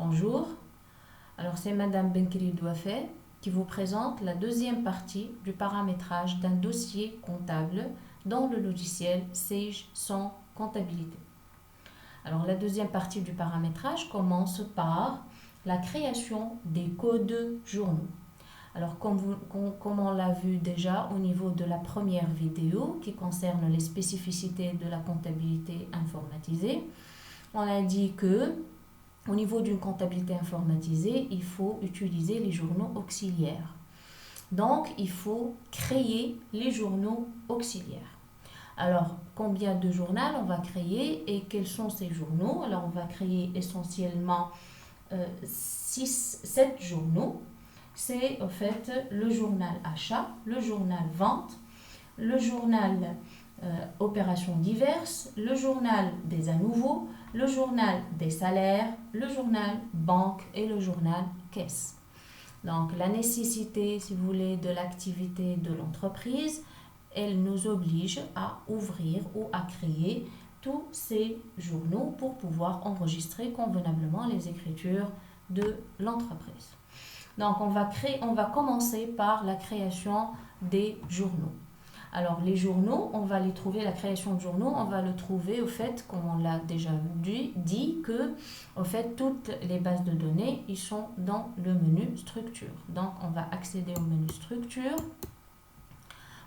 Bonjour, alors c'est Madame Benkri Douafé qui vous présente la deuxième partie du paramétrage d'un dossier comptable dans le logiciel Sage sans comptabilité. Alors la deuxième partie du paramétrage commence par la création des codes journaux. Alors comme on l'a vu déjà au niveau de la première vidéo qui concerne les spécificités de la comptabilité informatisée, on a dit que au niveau d'une comptabilité informatisée, il faut utiliser les journaux auxiliaires. Donc, il faut créer les journaux auxiliaires. Alors, combien de journaux on va créer et quels sont ces journaux? Alors, on va créer essentiellement 7 journaux. C'est en fait le journal achat, le journal vente, le journal opérations diverses, le journal des à nouveau, le journal des salaires, le journal banque et le journal caisse. Donc la nécessité, si vous voulez, de l'activité de l'entreprise, elle nous oblige à ouvrir ou à créer tous ces journaux pour pouvoir enregistrer convenablement les écritures de l'entreprise. Donc on va commencer par la création des journaux. Alors les journaux, on va les trouver, la création de journaux, on va le trouver au fait, comme on l'a déjà dit, que au fait toutes les bases de données, ils sont dans le menu structure. Donc on va accéder au menu structure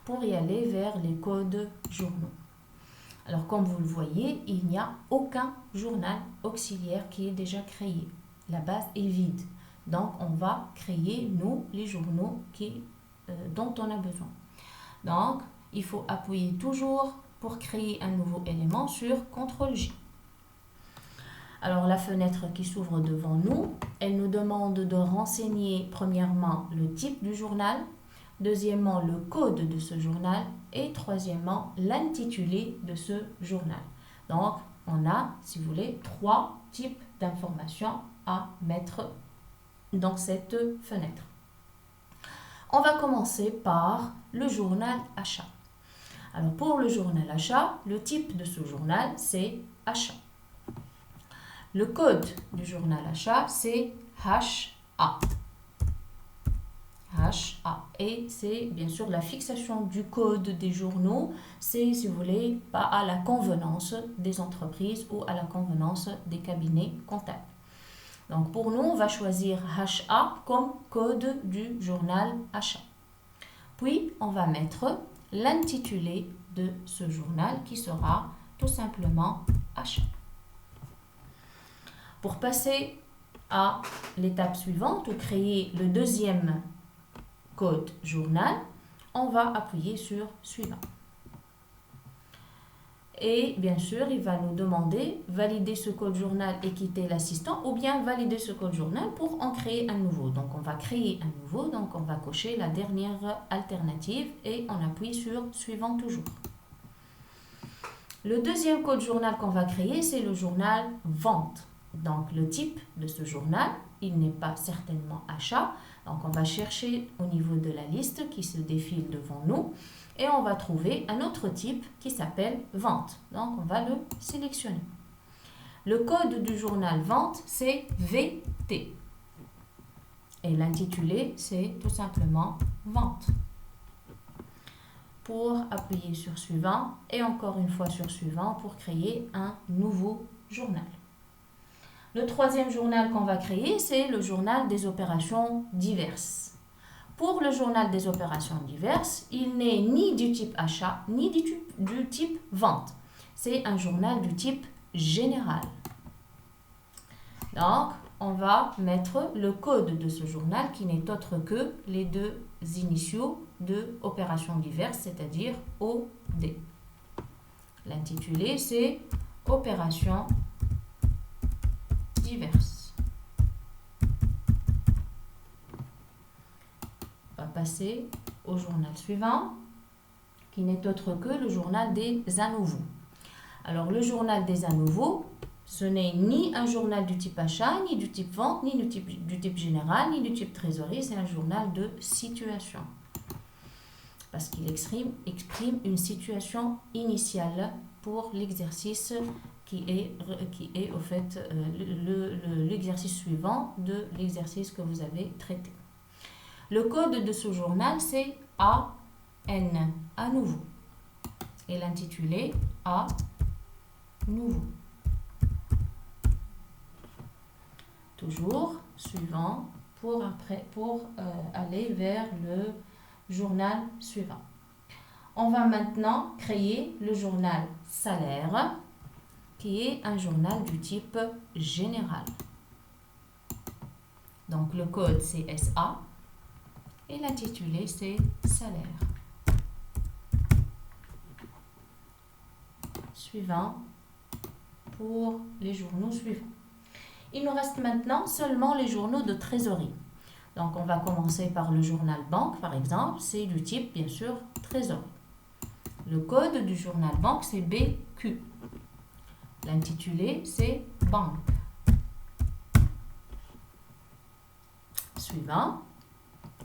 pour y aller vers les codes journaux. Alors comme vous le voyez, il n'y a aucun journal auxiliaire qui est déjà créé. La base est vide. Donc on va créer, nous, les journaux dont on a besoin. Donc, il faut appuyer toujours pour créer un nouveau élément sur CTRL-J. Alors, la fenêtre qui s'ouvre devant nous, elle nous demande de renseigner premièrement le type du journal, deuxièmement le code de ce journal et troisièmement l'intitulé de ce journal. Donc, on a, si vous voulez, 3 types d'informations à mettre dans cette fenêtre. On va commencer par le journal achat. Alors pour le journal achat, le type de ce journal, c'est achat. Le code du journal achat, c'est HA. HA. Et c'est bien sûr la fixation du code des journaux, c'est, si vous voulez, pas à la convenance des entreprises ou à la convenance des cabinets comptables. Donc pour nous, on va choisir HA comme code du journal achat. Puis, on va mettre l'intitulé de ce journal qui sera tout simplement achat. Pour passer à l'étape suivante ou créer le deuxième code journal, on va appuyer sur suivant. Et bien sûr, il va nous demander valider ce code journal et quitter l'assistant ou bien valider ce code journal pour en créer un nouveau. Donc, on va créer un nouveau, donc on va cocher la dernière alternative et on appuie sur suivant toujours. Le deuxième code journal qu'on va créer, c'est le journal vente. Donc, le type de ce journal, il n'est pas certainement achat. Donc, on va chercher au niveau de la liste qui se défile devant nous. Et on va trouver un autre type qui s'appelle vente. Donc, on va le sélectionner. Le code du journal vente, c'est VT. Et l'intitulé, c'est tout simplement vente. Pour appuyer sur suivant et encore une fois sur suivant pour créer un nouveau journal. Le troisième journal qu'on va créer, c'est le journal des opérations diverses. Pour le journal des opérations diverses, il n'est ni du type achat, ni du type vente. C'est un journal du type général. Donc, on va mettre le code de ce journal qui n'est autre que les deux initiaux de opérations diverses, c'est-à-dire OD. L'intitulé, c'est opérations diverses. Passer au journal suivant qui n'est autre que le journal des à nouveau. Alors le journal des à nouveau, ce n'est ni un journal du type achat, ni du type vente, ni du type général, ni du type trésorerie, c'est un journal de situation. Parce qu'il exprime une situation initiale pour l'exercice qui est au fait l'exercice suivant de l'exercice que vous avez traité. Le code de ce journal, c'est AN, à nouveau. Et l'intitulé à nouveau. Toujours suivant pour aller vers le journal suivant. On va maintenant créer le journal salaire, qui est un journal du type général. Donc le code c'est SA et l'intitulé c'est salaire. Suivant pour les journaux suivants. Il nous reste maintenant seulement les journaux de trésorerie. Donc on va commencer par le journal banque par exemple, c'est du type bien sûr trésorerie. Le code du journal banque c'est BQ. L'intitulé c'est banque. Suivant.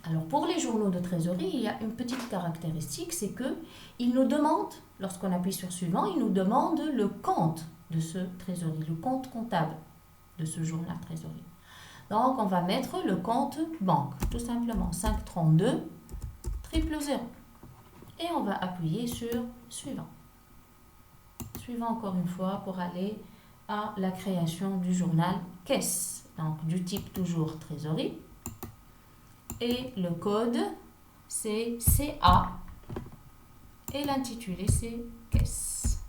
Alors pour les journaux de trésorerie, il y a une petite caractéristique, c'est que il nous demande, lorsqu'on appuie sur suivant, il nous demande le compte de ce trésorerie, le compte comptable de ce journal trésorerie. Donc on va mettre le compte banque, tout simplement 532 000. Et on va appuyer sur suivant. Suivant encore une fois pour aller à la création du journal caisse, donc du type toujours trésorerie. Et le code c'est CA et l'intitulé c'est caisse.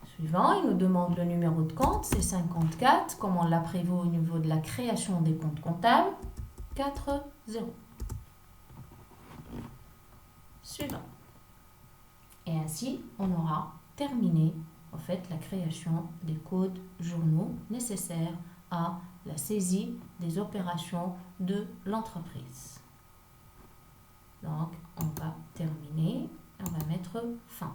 Suivant, il nous demande le numéro de compte, c'est 54, comme on l'a prévu au niveau de la création des comptes comptables, 40. Suivant. Et ainsi, on aura terminé en fait la création des codes journaux nécessaires à la saisie des opérations de l'entreprise. Donc, on va terminer, on va mettre fin.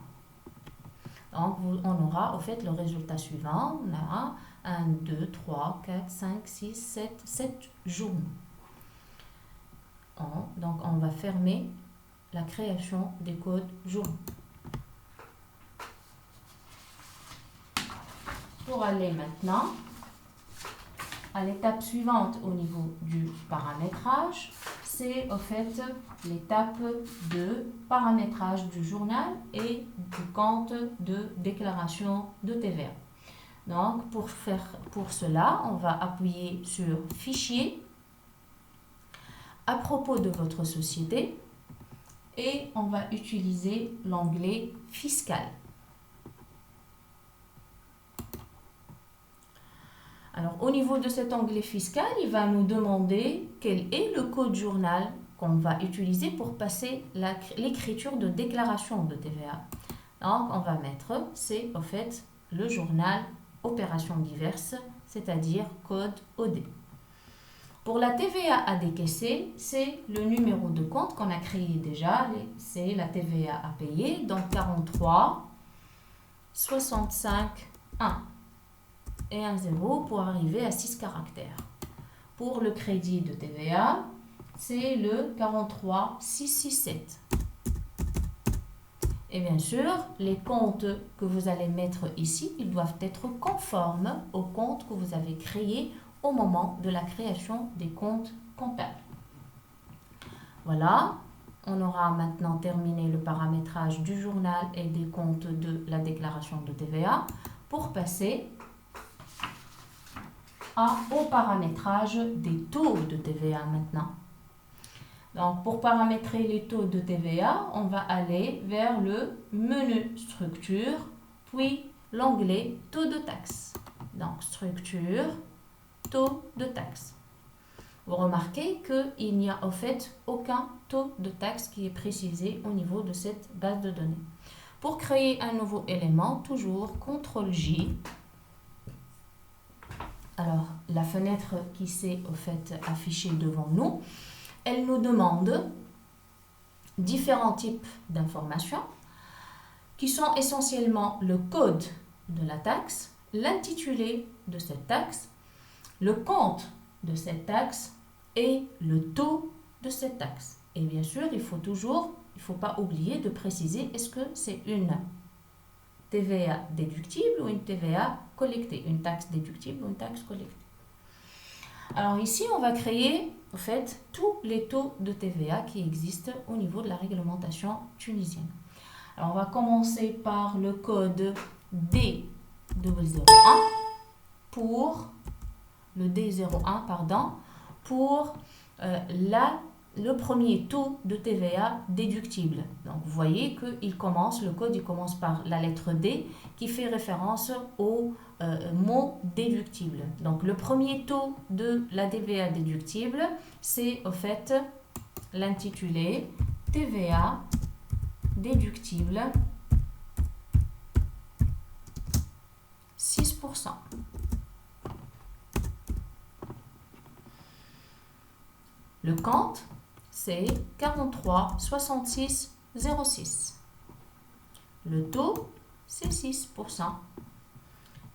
Donc, on aura au fait le résultat suivant. On a 1, 2, 3, 4, 5, 6, 7 journaux. Donc, on va fermer la création des codes journaux. Pour aller maintenant à l'étape suivante au niveau du paramétrage, c'est au fait l'étape de paramétrage du journal et du compte de déclaration de TVA. Donc pour cela, on va appuyer sur Fichier, à propos de votre société, et on va utiliser l'onglet Fiscal. Alors, au niveau de cet onglet fiscal, il va nous demander quel est le code journal qu'on va utiliser pour passer l'écriture de déclaration de TVA. Donc, on va mettre, c'est au fait le journal opérations diverses, c'est-à-dire code OD. Pour la TVA à décaisser, c'est le numéro de compte qu'on a créé déjà, c'est la TVA à payer, donc 43 65 1. Et un 0 pour arriver à 6 caractères. Pour le crédit de TVA, c'est le 43 667. Et bien sûr, les comptes que vous allez mettre ici, ils doivent être conformes aux comptes que vous avez créés au moment de la création des comptes comptables. Voilà, on aura maintenant terminé le paramétrage du journal et des comptes de la déclaration de TVA pour passer au paramétrage des taux de TVA maintenant. Donc, pour paramétrer les taux de TVA, on va aller vers le menu Structure, puis l'onglet Taux de taxe. Donc, Structure, Taux de taxe. Vous remarquez qu'il n'y a au fait aucun taux de taxe qui est précisé au niveau de cette base de données. Pour créer un nouveau élément, toujours CTRL-J. Alors, la fenêtre qui s'est au fait affichée devant nous, elle nous demande différents types d'informations qui sont essentiellement le code de la taxe, l'intitulé de cette taxe, le compte de cette taxe et le taux de cette taxe. Et bien sûr, il faut pas oublier de préciser est-ce que c'est une TVA déductible ou une TVA collectée, une taxe déductible ou une taxe collectée. Alors ici, on va créer en fait tous les taux de TVA qui existent au niveau de la réglementation tunisienne. Alors on va commencer par le code D001 pour le D01, pardon, pour le premier taux de TVA déductible. Donc vous voyez que le code commence par la lettre D qui fait référence au mot déductible. Donc le premier taux de la TVA déductible, c'est au fait l'intitulé TVA déductible 6%. Le compte, c'est 43,6606. Le taux, c'est 6%.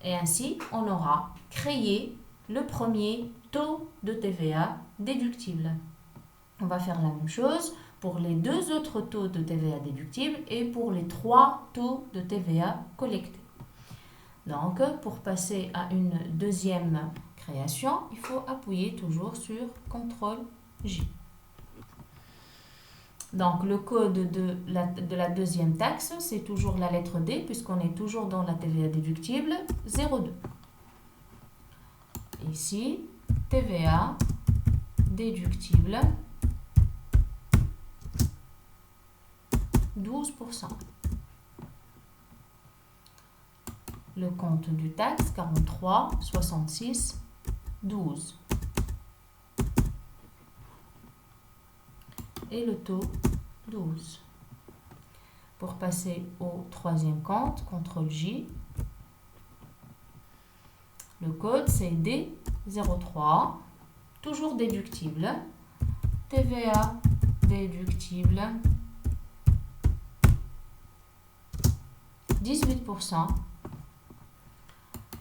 Et ainsi, on aura créé le premier taux de TVA déductible. On va faire la même chose pour les 2 autres taux de TVA déductible et pour les 3 taux de TVA collectés. Donc, pour passer à une deuxième création, il faut appuyer toujours sur CTRL J. Donc, le code de la deuxième taxe, c'est toujours la lettre D, puisqu'on est toujours dans la TVA déductible, 02. Ici, TVA déductible, 12%. Le compte du taxe, 43,6612. Et le taux, 12. Pour passer au troisième compte, CTRL J. Le code, c'est D03, toujours déductible. TVA déductible, 18%.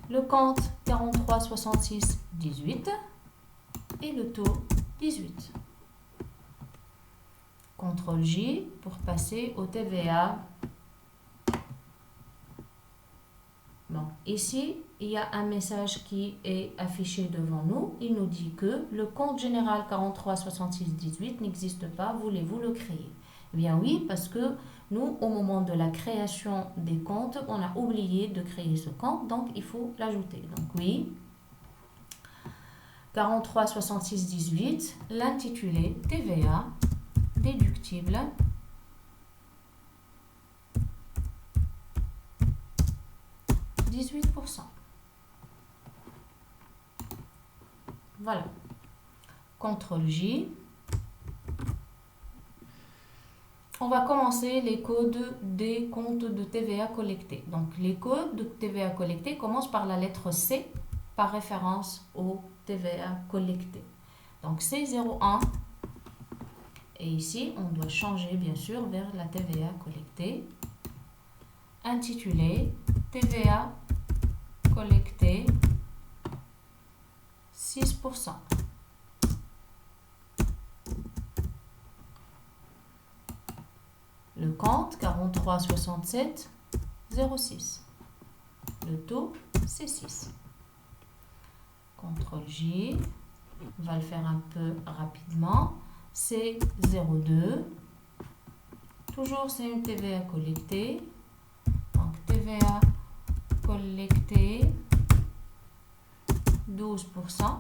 Le compte, 43,6618. Et le taux, 18. CTRL J pour passer au TVA. Bon, ici, il y a un message qui est affiché devant nous. Il nous dit que le compte général 43,6618 n'existe pas. Voulez-vous le créer? Eh bien oui, parce que nous, au moment de la création des comptes, on a oublié de créer ce compte, donc il faut l'ajouter. Donc oui, 43,6618, l'intitulé TVA déductible, 18%. Voilà. CTRL J. On va commencer les codes des comptes de TVA collectés. Donc, les codes de TVA collectés commencent par la lettre C, par référence au TVA collecté. Donc, C01. Et ici, on doit changer, bien sûr, vers la TVA collectée. Intitulé TVA collectée 6%. Le compte 43,6706. Le taux, c'est 6. CTRL J. On va le faire un peu rapidement. C'est 02. Toujours, c'est une TVA collectée. Donc, TVA collectée 12%.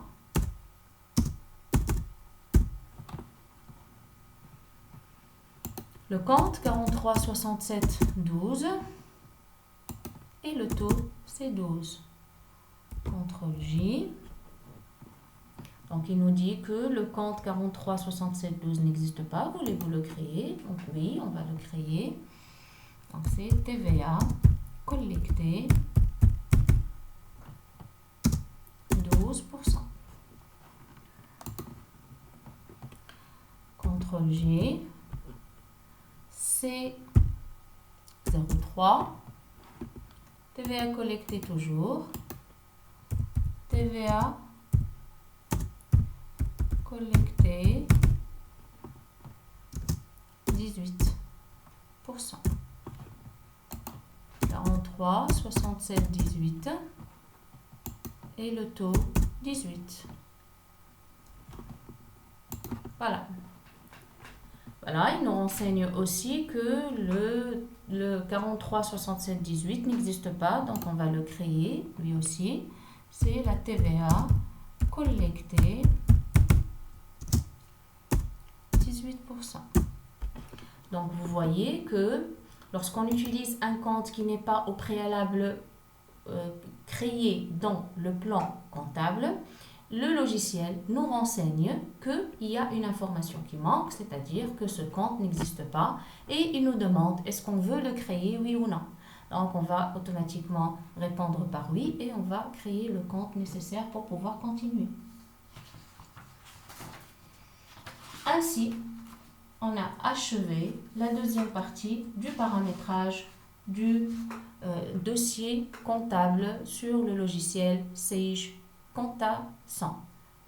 Le compte 43,6712 et le taux c'est 12. CTRL J. Donc il nous dit que le compte 43,6712 n'existe pas. Voulez-vous le créer? Donc oui, on va le créer. Donc c'est TVA collecté 12%. CTRL J. C03, TVA collectée toujours, TVA collectée 18%, 43, 67, 18, et le taux 18. Voilà. Voilà, il nous renseigne aussi que le 43 67 18 n'existe pas, donc on va le créer, lui aussi. C'est la TVA collectée 18%. Donc vous voyez que lorsqu'on utilise un compte qui n'est pas au préalable créé dans le plan comptable, le logiciel nous renseigne qu'il y a une information qui manque, c'est-à-dire que ce compte n'existe pas et il nous demande est-ce qu'on veut le créer, oui ou non. Donc on va automatiquement répondre par oui et on va créer le compte nécessaire pour pouvoir continuer. Ainsi, on a achevé la deuxième partie du paramétrage du dossier comptable sur le logiciel Sage Compta 100.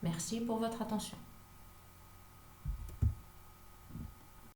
Merci pour votre attention.